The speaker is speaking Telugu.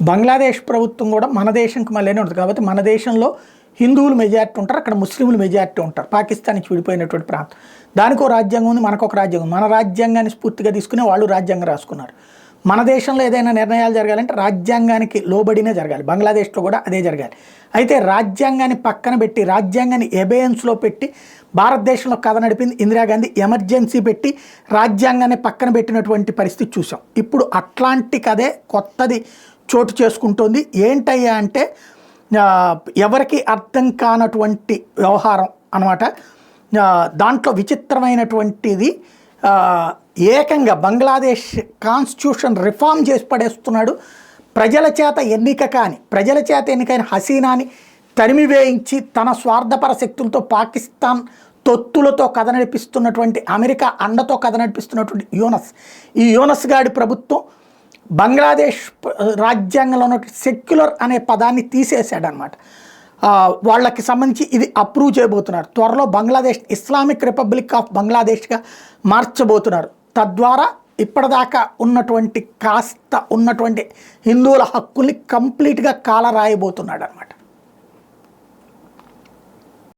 బంగ్లాదేశ్ ప్రభుత్వం కూడా మన దేశంకి మళ్ళీ ఉంటుంది కాబట్టి మన దేశంలో హిందువులు మెజారిటీ ఉంటారు, అక్కడ ముస్లింలు మెజారిటీ ఉంటారు. పాకిస్తాన్ నుంచి విడిపోయినటువంటి ప్రాంతం, దానికో రాజ్యాంగం ఉంది, మనకు ఒక రాజ్యాంగం ఉంది. మన రాజ్యాంగాన్ని స్ఫూర్తిగా తీసుకుని వాళ్ళు రాజ్యాంగం రాసుకున్నారు. మన దేశంలో ఏదైనా నిర్ణయాలు జరగాలంటే రాజ్యాంగానికి లోబడినే జరగాలి. బంగ్లాదేశ్లో కూడా అదే జరగాలి. అయితే రాజ్యాంగాన్ని పక్కన పెట్టి రాజ్యాంగాన్ని ఎబేయన్స్లో పెట్టి భారతదేశంలో కథ నడిపింది ఇందిరాగాంధీ. ఎమర్జెన్సీ పెట్టి రాజ్యాంగాన్ని పక్కన పెట్టినటువంటి పరిస్థితి చూసాం. ఇప్పుడు అట్లాంటి కథే కొత్తది చోటు చేసుకుంటోంది. ఏంటయ్యా అంటే ఎవరికి అర్థం కానటువంటి వ్యవహారం అన్నమాట. దాంట్లో విచిత్రమైనటువంటిది, ఏకంగా బంగ్లాదేశ్ కాన్స్టిట్యూషన్ రిఫార్మ్ చేసి పడేస్తున్నాడు. ప్రజల చేత ఎన్నికైన హసీనాని తరిమివేయించి తన స్వార్థపర శక్తులతో పాకిస్తాన్ తొత్తులతో కథ నడిపిస్తున్నటువంటి, అమెరికా అండతో కథ నడిపిస్తున్నటువంటి ఈ యూనస్ గాడి ప్రభుత్వం బంగ్లాదేశ్ రాజ్యాంగంలో ఉన్న సెక్యులర్ అనే పదాన్ని తీసేశాడనమాట. వాళ్ళకి సంబంధించి ఇది అప్రూవ్ చేయబోతున్నారు. త్వరలో బంగ్లాదేశ్ ఇస్లామిక్ రిపబ్లిక్ ఆఫ్ బంగ్లాదేశ్గా మార్చబోతున్నారు. తద్వారా ఇప్పటిదాకా ఉన్నటువంటి కాస్త ఉన్నటువంటి హిందువుల హక్కుల్ని కంప్లీట్గా కాలరాయబోతున్నాడు అనమాట.